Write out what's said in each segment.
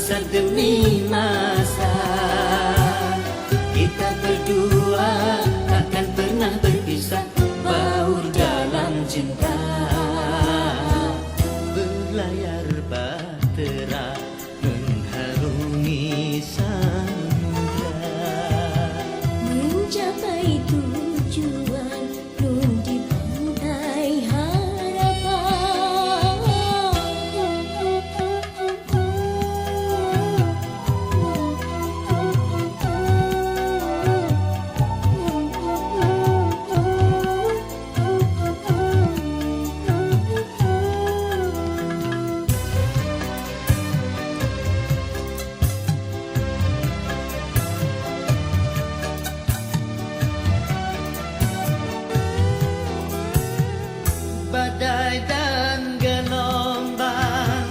masa demi masa. Kita berdua takkan pernah berpisah, baur dalam cinta. Berlayar bahtera mengharungi samudra, mencapai tujuan nun di pantai badai dan gelombang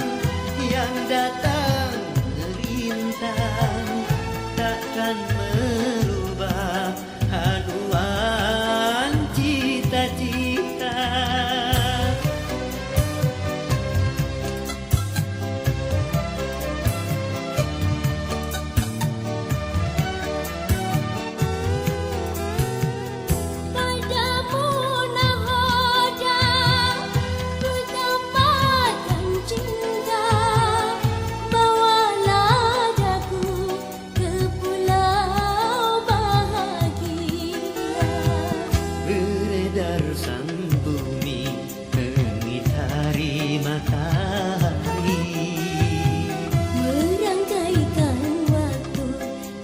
yang datang merintang takkan merubah haluan cita-cita. padamu nahoda, ku tambahkan cinta. Bawalah daku ke pulau bahagia. Beredar sang bumi mengitari matahari, Merangkaikan waktu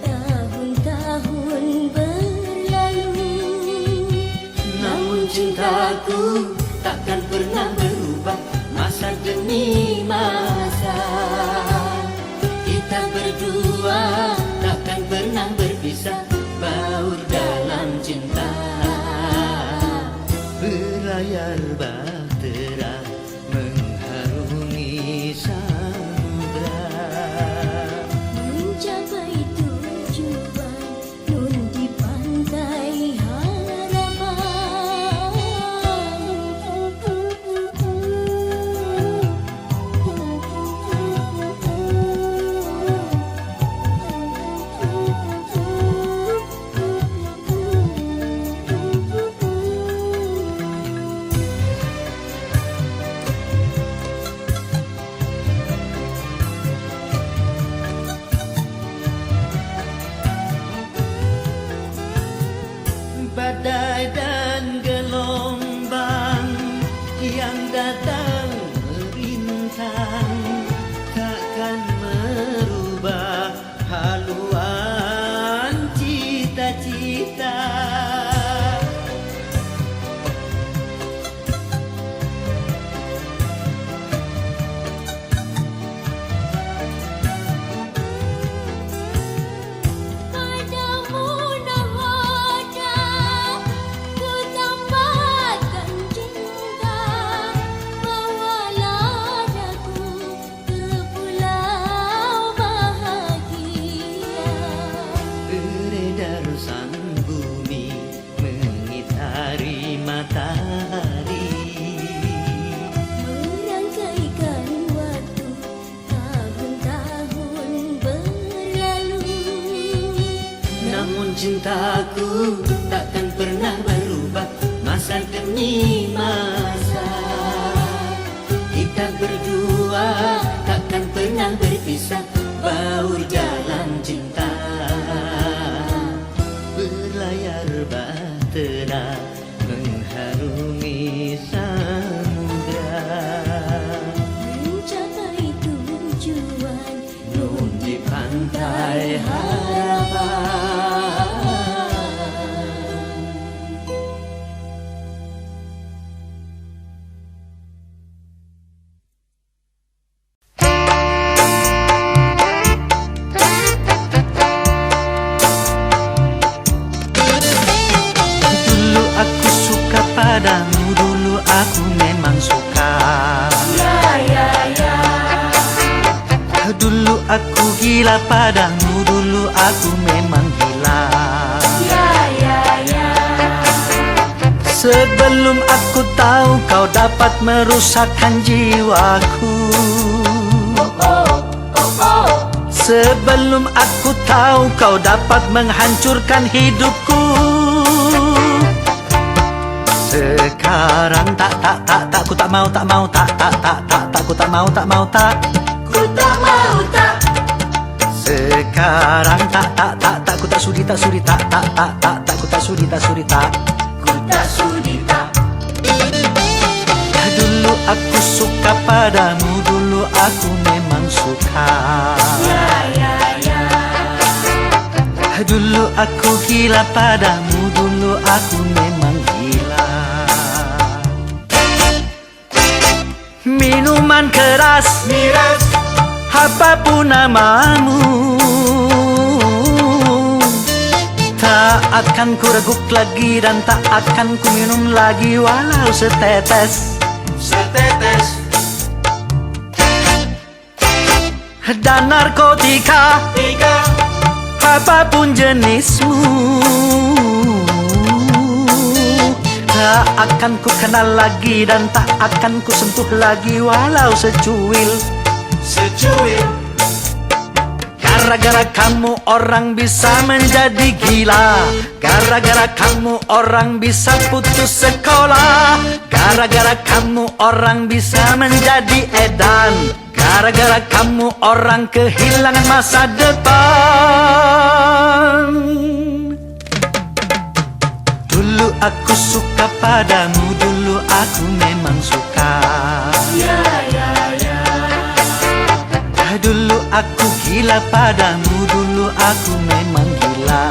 tahun-tahun berlalu. namun cintaku takkan pernah berubah masa demi masa. Kita berdua takkan pernah berpisah, baur dalam cinta. Berlayar bahtera mengharungi samudra, Mencapai tujuan nun di pantai badai dan gelombang yang datang merintang takkan merubah haluan cita-cita. padamu nahoda, ku tambahkan cinta. Bawalah daku ke pulau bahagia. Beredar sang bumi mengitari matahari, Merangkaikan waktu tahun-tahun berlalu. namun cintaku takkan pernah berubah masa demi masa. Kita berdua takkan pernah berpisah, baur dalam cinta. Berlayar bahtera mengharungi samudra, Mencapai tujuan nun di pantai harapan. Dulu aku suka padamu, dulu aku memang suka. Dulu aku gila padamu, dulu aku memang gila. Sebelum aku tahu kau dapat merusakkan jiwaku, Sebelum aku tahu kau dapat menghancurkan hidupku. Sekarang tak, ku tak mau, tak, ku tak mau, Ku tak mau tak. Sekarang tak, ku tak sudi, tak, ku tak sudi, tak. Ku tak sudi tak. Dulu aku suka padamu, dulu aku memang suka. Dulu aku gila padamu, dulu aku memang gila. Minuman keras, Miras, apapun namamu, tak akan ku reguk lagi dan tak akan ku minum lagi walau setetes. setetes, Dan narkotika, tiga, apapun jenismu, tak akan ku kenal lagi dan tak akan ku sentuh lagi walau secuil. secuil. Gara-gara kamu orang bisa menjadi gila, gara-gara kamu orang bisa putus sekolah, gara-gara kamu orang bisa menjadi edan, gara-gara kamu orang kehilangan masa depan. Dulu aku suka padamu, dulu aku memang suka. Dulu aku gila padamu, dulu aku memang gila.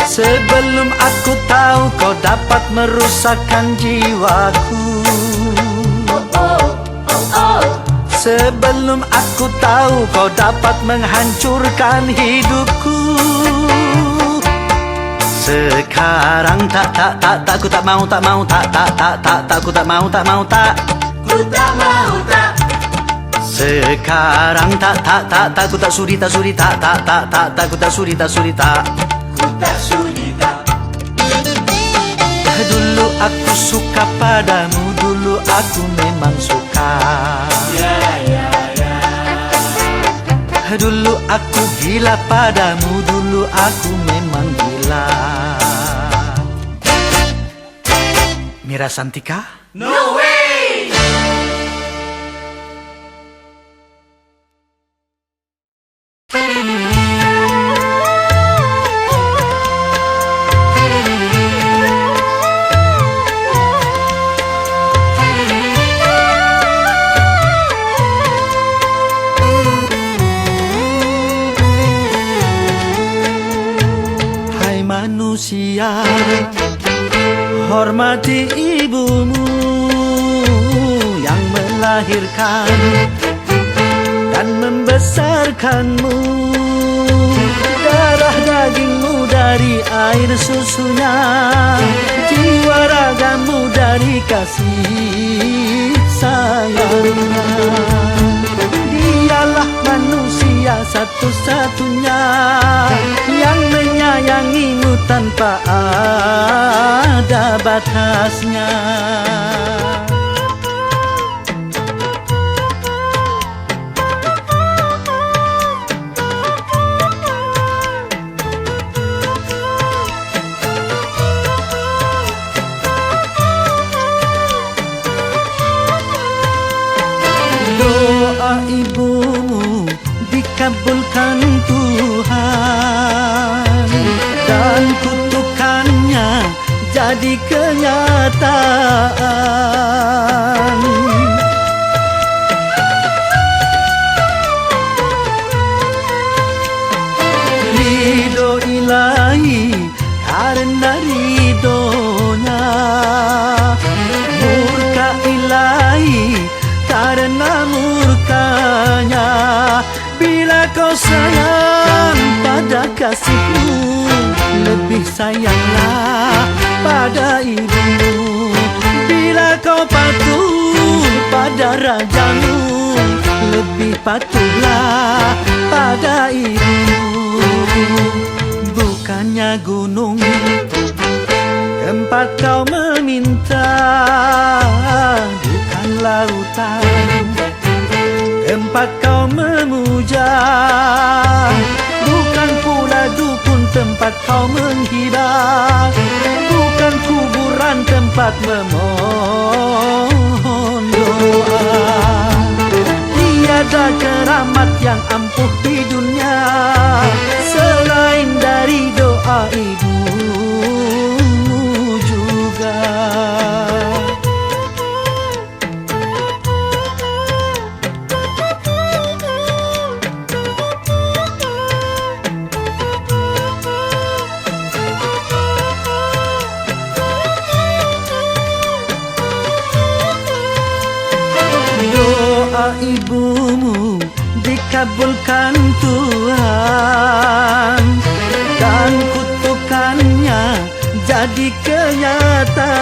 Sebelum aku tahu kau dapat merusakkan jiwaku. Sebelum aku tahu kau dapat menghancurkan hidupku. Sekarang tak, ku tak mau, tak, ku tak mau, tak. Ku tak mau tak. Sekarang tak, ku tak sudi, tak, ku tak sudi, tak. Ku tak sudi tak. Dulu aku suka padamu, dulu aku memang suka. Dulu aku gila padamu, dulu aku memang gila. Mira Santika? No way! Hai manusia, hormati ibumu yang melahirkan dan membesarkanmu. Darah dagingmu dari air susunya, jiwa ragamu dari kasih sayangnya. Dialah manusia satu-satunya yang menyayangimu tanpa ada batasnya. Doa ibumu dikabulkan Tuhan dan kutukannya jadi kenyataan. Ridho ilahi karena ridhonya, murka ilahi karena murkanya. Bila kau sayang pada kasihmu, lebih sayanglah pada ibumu. Bila kau patuh pada rajamu, lebih patuhlah pada ibumu. Bukannya gunung tempat kau meminta, bukan lautan tempat kau memuja. Bukan pula dukun tempat kau menghibah. Bukan kuburan tempat memohon doa. Tiada keramat yang ampuh di dunia selain dari doa ibumu juga. Doa ibumu dikabulkan Tuhan dan kutukannya jadi kenyataan.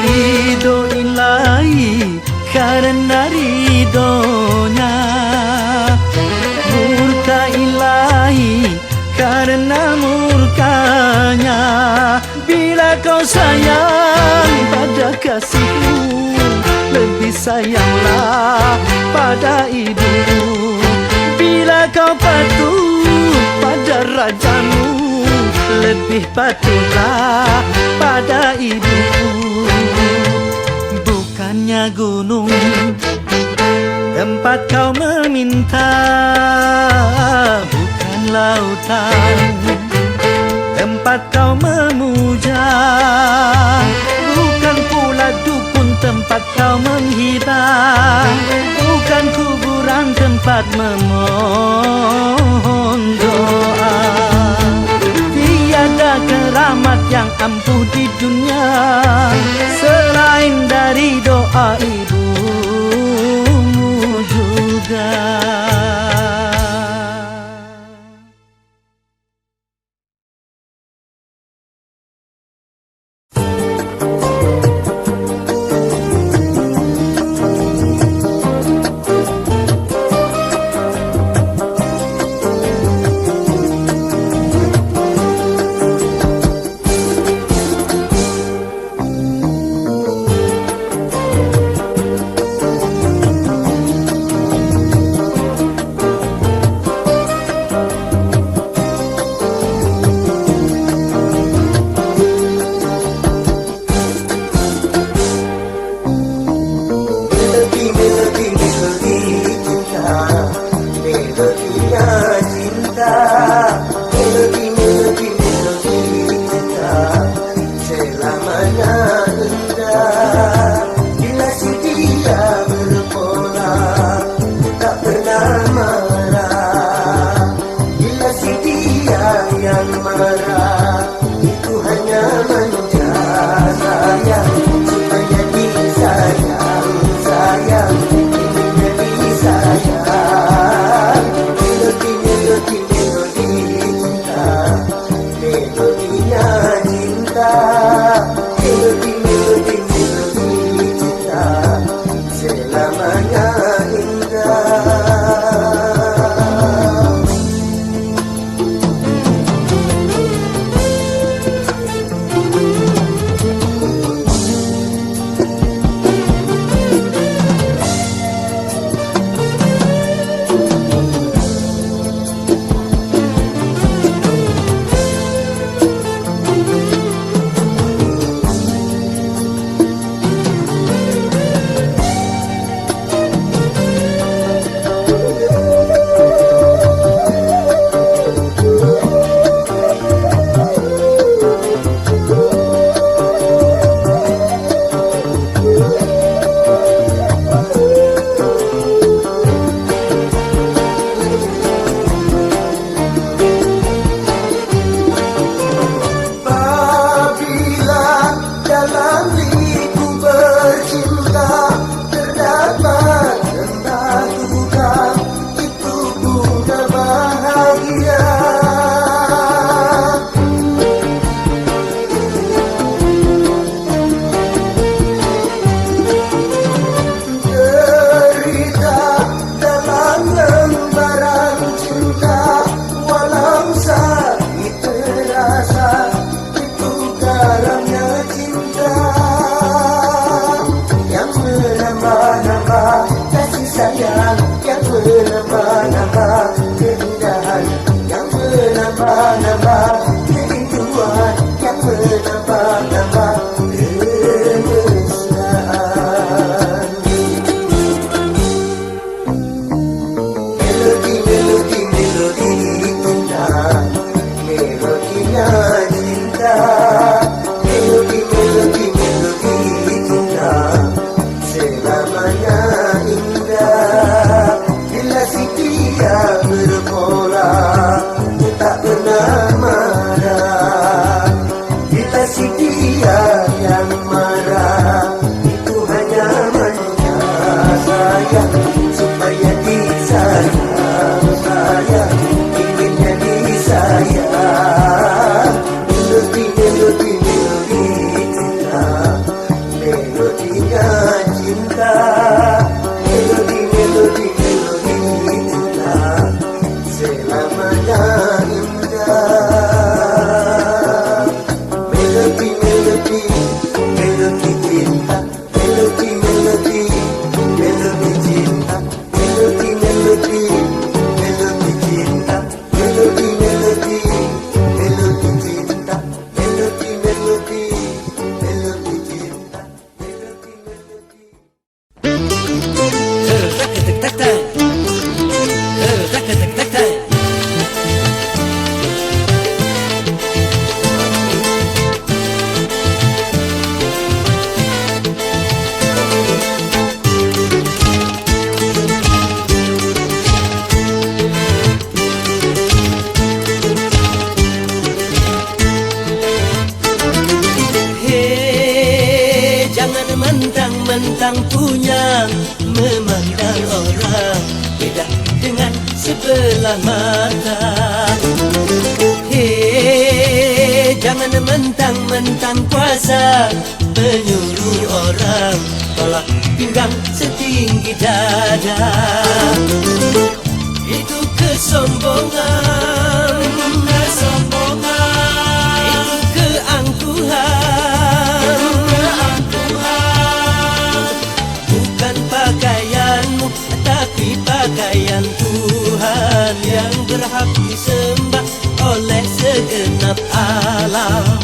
Ridho ilahi karena ridhonya, murka ilahi karena murkanya. Bila kau sayang pada kasihmu, lebih sayanglah pada ibumu. Bila kau patuh pada rajamu, lebih patuhlah pada ibumu. Bukannya gunung tempat kau meminta, bukan lautan tempat kau memuja. Bukan pula dukun tempat kau menghibah. Bukan kuburan tempat memohon doa. Tiada keramat yang ampuh di dunia selain dari doa ibumu juga. kasih dia yang marah, itu hanya manja saya, supaya disayang saya, ingin jadi saya. Melodi, melodi, melodi cinta, melodinya cinta. Melodi, melodi, melodi cinta, selamanya indah. Melodi, melodi, melodi cinta, melodi, melodi, melodi cinta, melodi, melodi, melodi cinta, melodi, melodi, melodi cinta, melodi, melodi, melodi cinta, melodi, melodi. Hei, jangan mentang-mentang punya, memandang orang beda dengan sebelah mata. Hei, jangan mentang-mentang kuasa, menyuruh orang tolak pinggang setinggi dada. Itu kesombongan, kesombongan. Itu keangkuhan, keangkuhan. Bukan pakaianmu, tapi pakaian Tuhan yang berhak disembah oleh segenap alam.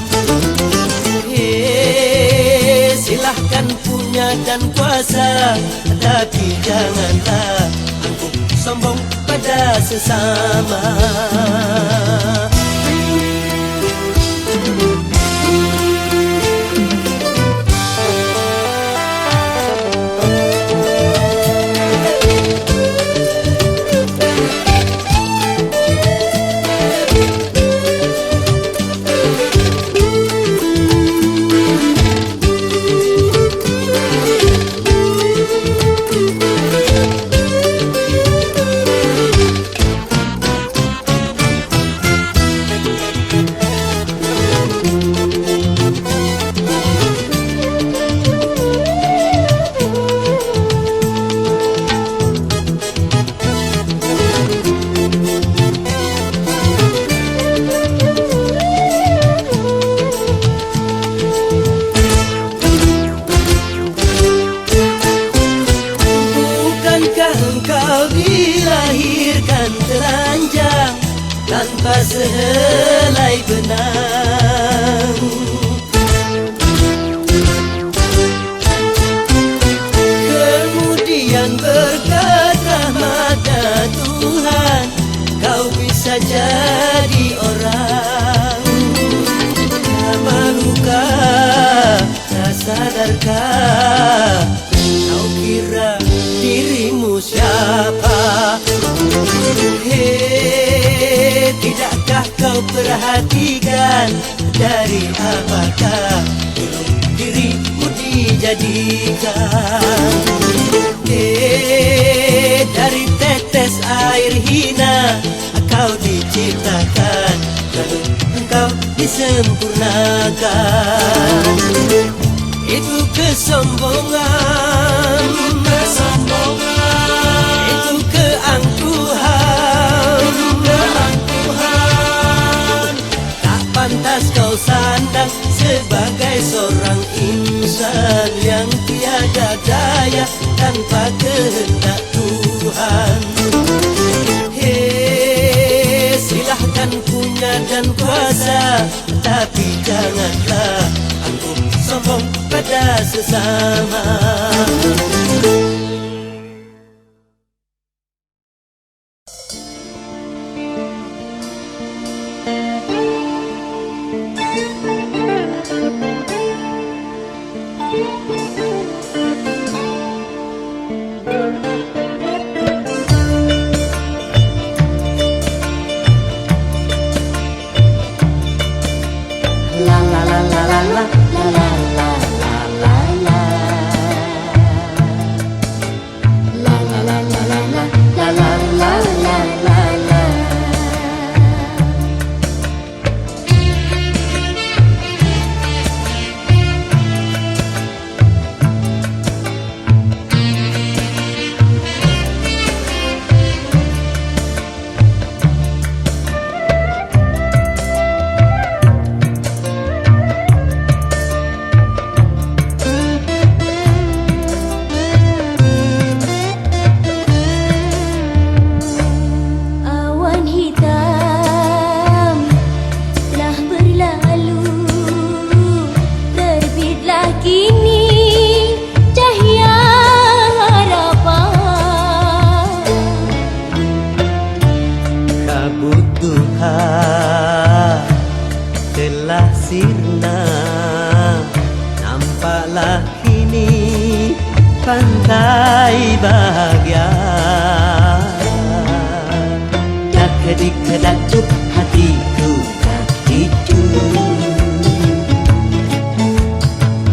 Hei, silahkan punya dan kuasa, tapi janganlah angkuh sombong pada sesama. Engkau dilahirkan telanjang tanpa sehelai benang. Kemudian berkat rahmat-Nya Tuhan, kau bisa jadi orang. Malukah, tak sadarkah, kau kira dirimu siapa? Hei, tidakkah kau perhatikan dari apakah dulu dirimu dijadikan? Hei, dari tetes air hina kau diciptakan, lalu engkau disempurnakan. Itu kesombongan, kesombongan. Itu keangkuhan, keangkuhan. Tak pantas kau sandang sebagai seorang insan yang tiada daya tanpa kehendak Tuhan. Hei, silahkan punya dan kuasa, tapi janganlah angkuh sombong pada sesama. La la la la la la. Bawalah kini pantai bahagia, dak kedik kedakcuk hatiku tak tidur.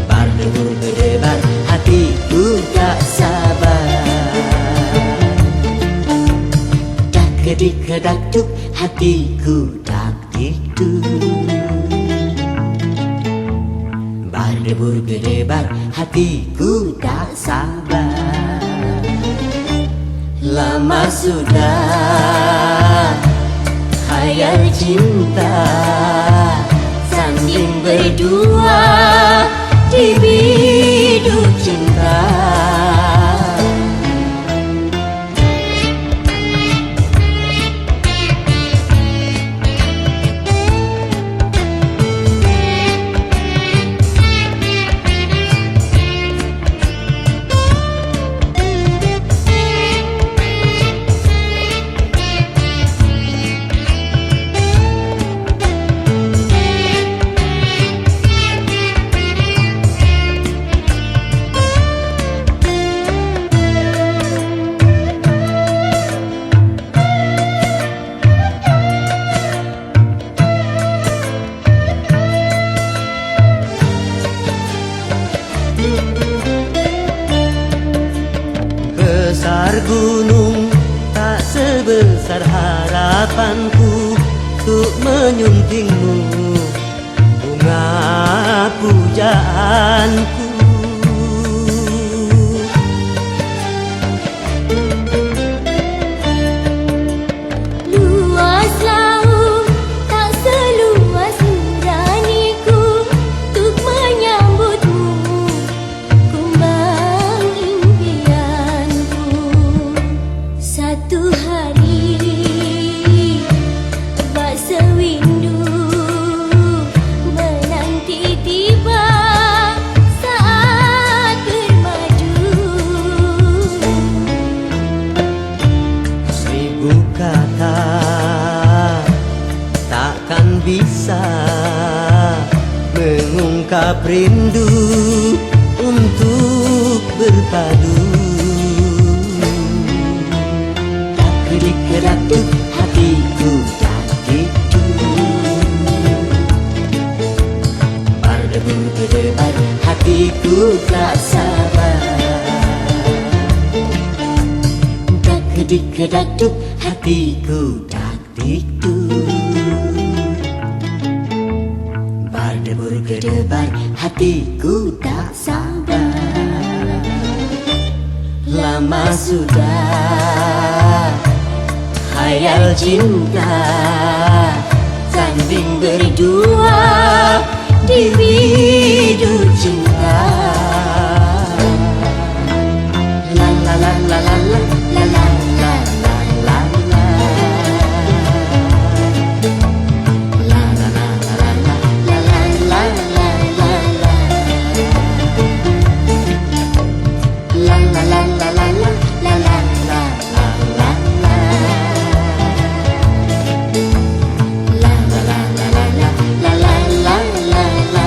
Berdebur berdebar hatiku tak sabar, dak kedik kedakcuk hatiku tak tidur. Berdebur berdebar hatiku tak sabar. Lama sudah khayal cinta, sanding berdua di biduk cinta. Besar gunung tak sebesar harapanku untuk menyuntingmu, bunga pujaanku. Luas laut tak seluas nuraniku untuk menyambutmu, kumbang impianku. Satu hari bak sewindu menanti tiba saat bermaju. Seribu kata takkan bisa mengungkap rindu untuk berpadu. Tak kedik-kedakcuk hatiku tak tidur. Berdebur berdebar hatiku tak sabar, dak kedik-kedakcuk hatiku tak tidur. Berdebur berdebar hatiku tak sabar. Lama sudah khayal cinta, sanding berdua di biduk cinta. La la la la la la la la la la la la. La la la la la la la la la la la. La la la la la la la la la la la. La la la la la la la la la la la.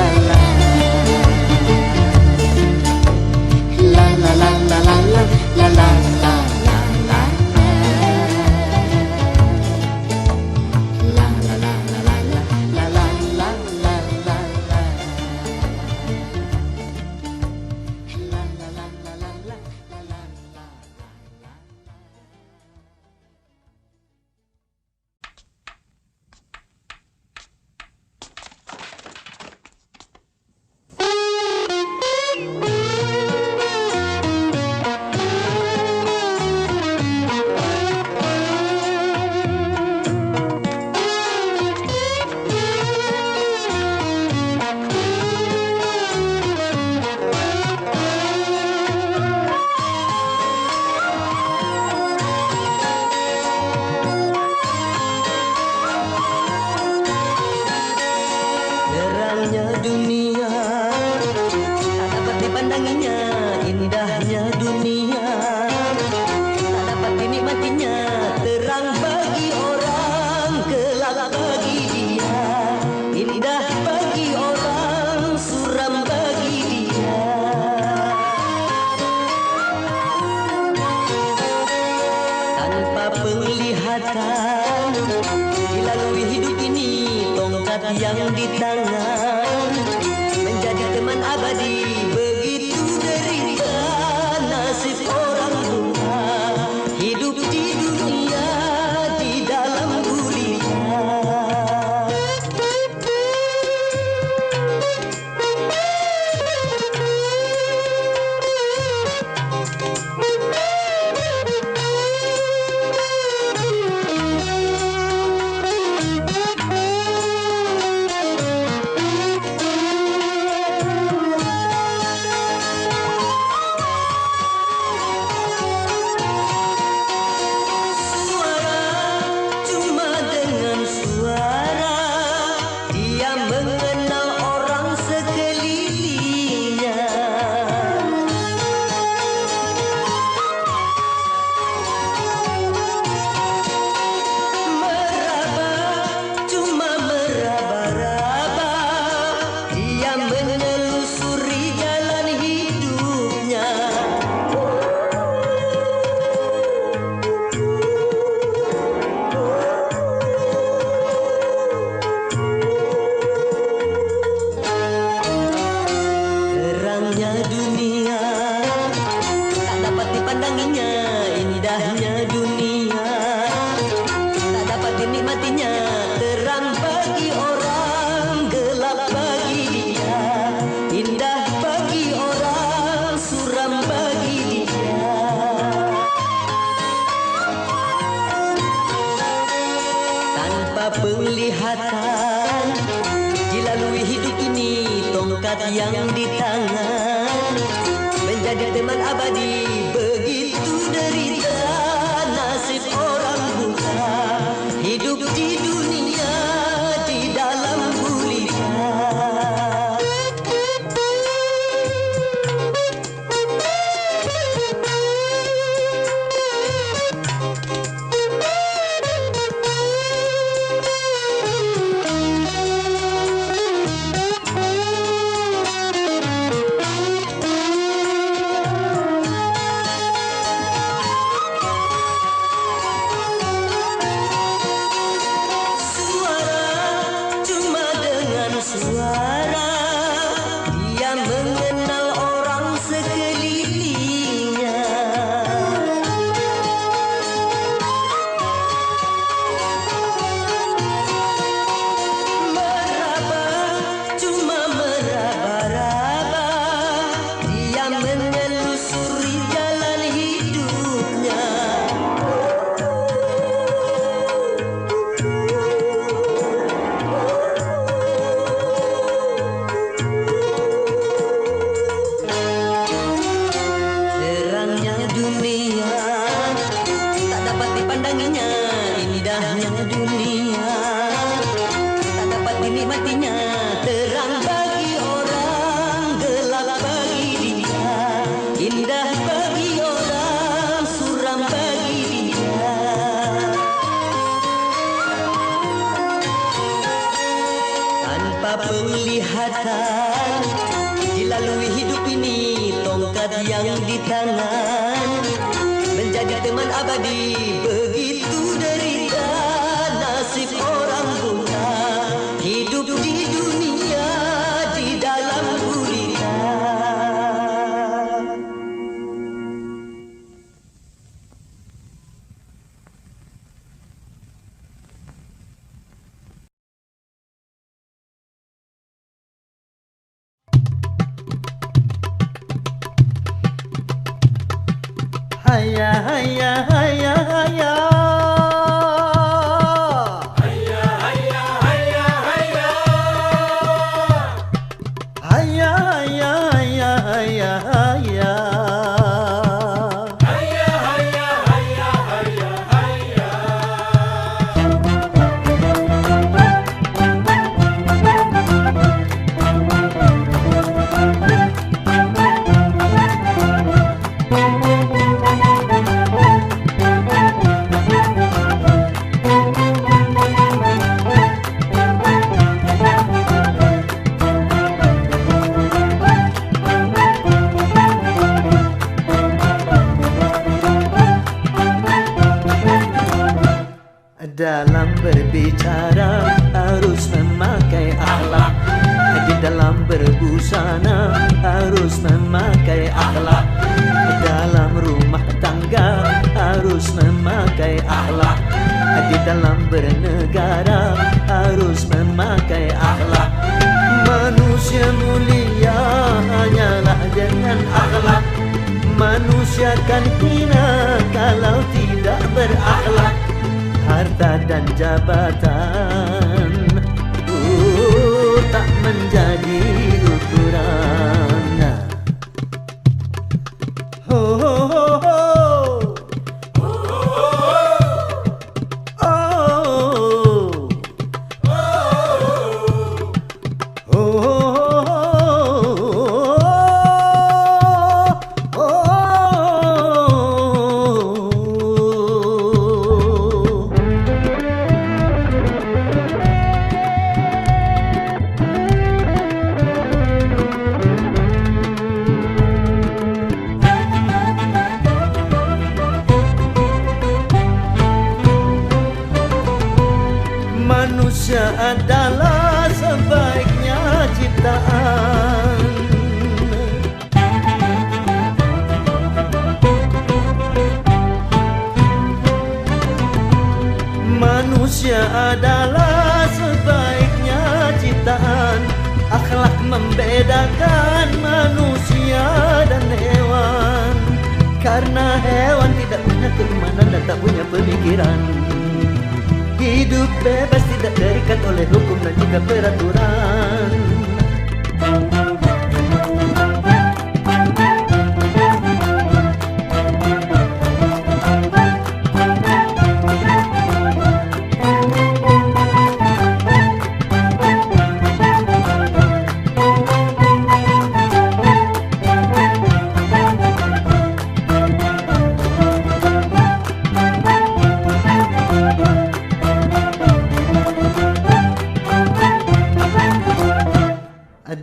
yang di tangan, menjadi teman abadi. Begitu derita nasib orang bunga, hidup di dunia di dalam gulita. Penglihatan dilalui hidup ini, tongkat yang di tangan menjadi teman abadi. Begitu derita nasib orang buta, hidup di dunia di dalam gulita. Suara dia mengenal orang sekelilingnya. Meraba, cuma meraba-raba, dia menelusuri jalan hidupnya. Dunia tak dapat dipandanginya, indahnya dunia tak dapat dinikmatinya. Terang bagi orang, gelap bagi dia, indah bagi orang, suram bagi dia. Tanpa penglihatan dilalui hidup ini, tongkat yang di tangan menjadi teman abadi. Begitu derita nasib orang buta, hidup di dunia di dalam gulita. Haya haya haya haya. Hayya, hayya, hayya, hayya. Haya haya haya haya haya. Hayya, hayya, hayya, hayya, hayya. berbusana harus memakai akhlak. Dalam rumah tangga harus memakai akhlak. Di dalam bernegara harus memakai akhlak. Manusia mulia hanyalah dengan akhlak. Manusia kan hina kalau tidak berakhlak. Harta dan jabatan tak menjadi ukuran. Ho ho ho ho. Manusia adalah sebaiknya ciptaan. Manusia adalah sebaiknya ciptaan. Akhlak membedakan manusia dan hewan. Karena hewan tidak punya keimanan dan tak punya pemikiran. Hidup bebas tidak terikat oleh hukum dan juga peraturan.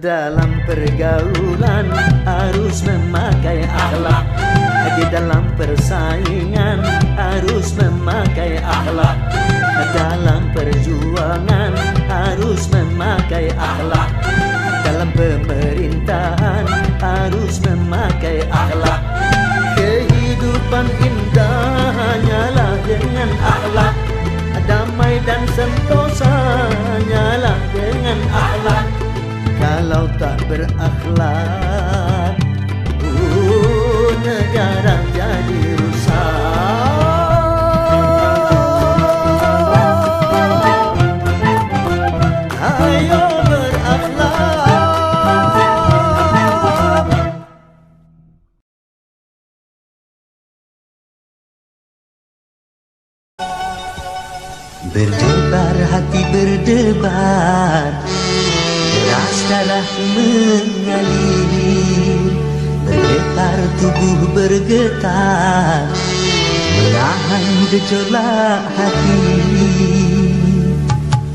Dalam pergaulan harus memakai akhlak. Di dalam persaingan harus memakai akhlak. Dalam perjuangan harus memakai akhlak. Dalam pemerintahan harus memakai akhlak. Kehidupan indah hanyalah dengan akhlak. Damai dan sentosa hanyalah dengan akhlak. Kalau tak berakhlak, negara jadi rusak. Ayo berakhlak. Berdebar hati berdebar, deras darah mengalir, bergetar tubuh bergetar, menahan gejolak hati.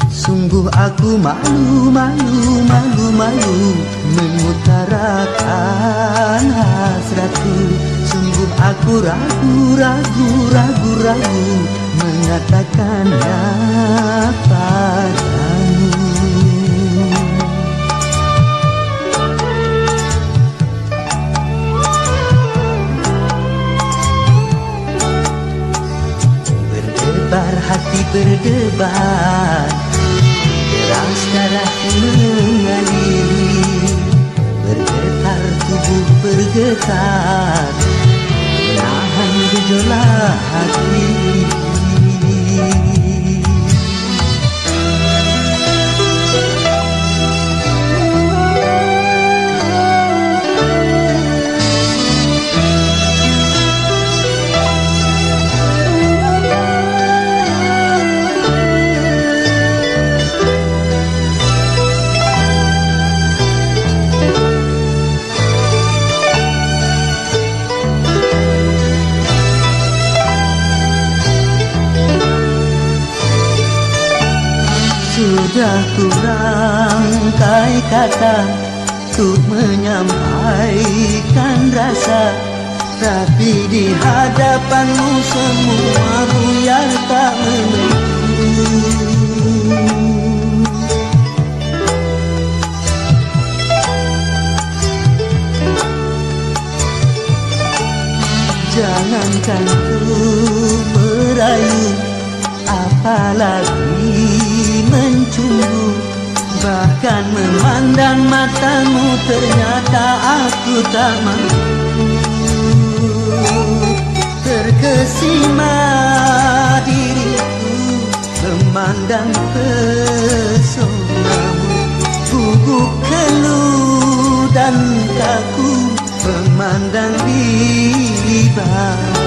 Sungguh aku malu, malu, malu, malu mengutarakan hasratku. Sungguh aku ragu, ragu, ragu, ragu mengatakannya padamu. Berdebar hati berdebar, deras darah mengalir, bergetar tubuh bergetar, menahan gejolak hati. Sudah kurangkai kata untuk menyampaikan rasa, tapi di hadapanmu semua buyar tak menentu. Jangankan ku merayu, apalagi mencumbu. Bahkan memandang matamu ternyata aku tak mampu. Terkesima diriku memandang pesonamu. Gugup keluh dan kaku memandang bibamu.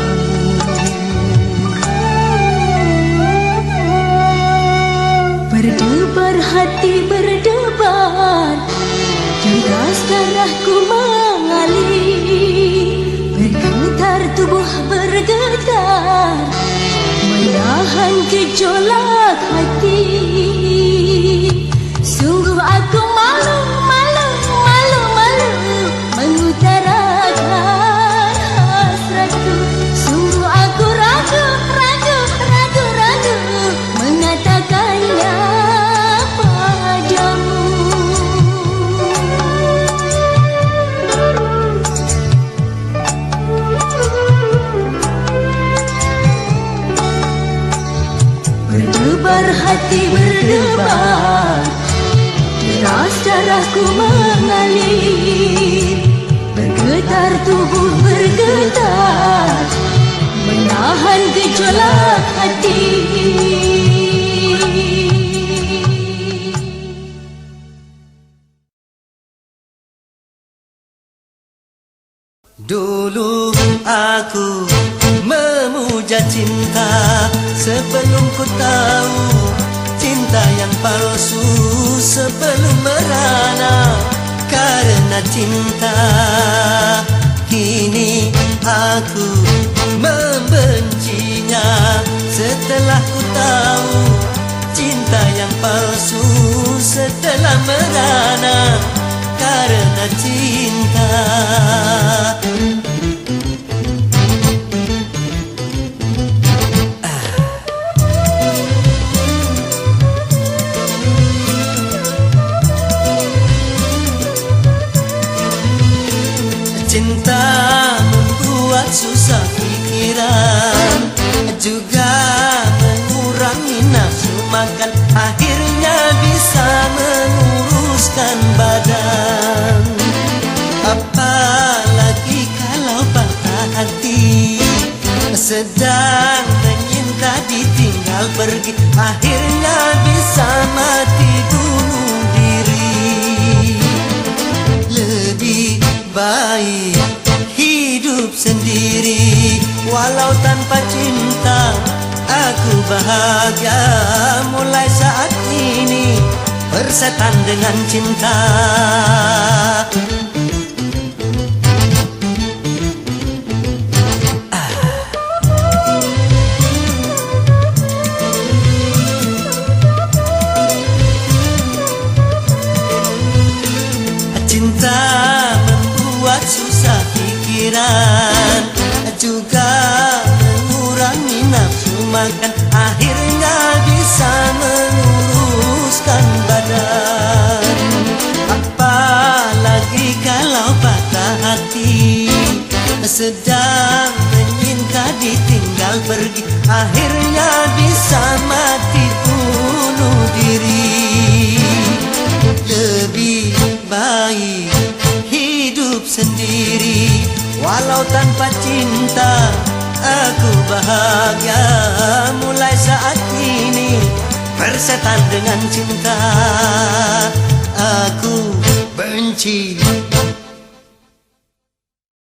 Berdebar hati berdebar, deras darahku mengalir, bergetar tubuh bergetar, menahan gejolak hati. Sungguh aku malu, malu, malu, malu mengutarakan hasratku. Sungguh aku ragu, ragu, ragu, ragu mengatakannya padamu. Berdebar hati berdebar, deras darahku mengalir, bergetar tubuh bergetar, menahan gejolak hati. Dulu aku memuja cinta sebelum ku tahu cinta yang palsu, sebelum merana karena cinta. Kini aku membencinya setelah ku tahu cinta yang palsu, setelah merana karena cinta. Cinta membuat susah pikiran, juga mengurangi nafsu makan, akhirnya bisa menguruskan badan. Apalagi kalau patah hati, sedang menyinta ditinggal pergi, akhirnya bisa mati bunuh diri. Lebih baik hidup sendiri, walau tanpa cinta aku bahagia. Mulai saat ini bersetan dengan cinta. Cinta membuat susah pikiran, juga mengurangi nafsu makan, akhirnya bisa menguruskan badan. Apalagi kalau patah hati, sedang menyinta ditinggal pergi, akhirnya bisa mati bunuh diri. Lebih baik hidup sendiri, walau tanpa cinta aku bahagia. Mulai saat ini bersetan dengan cinta, aku benci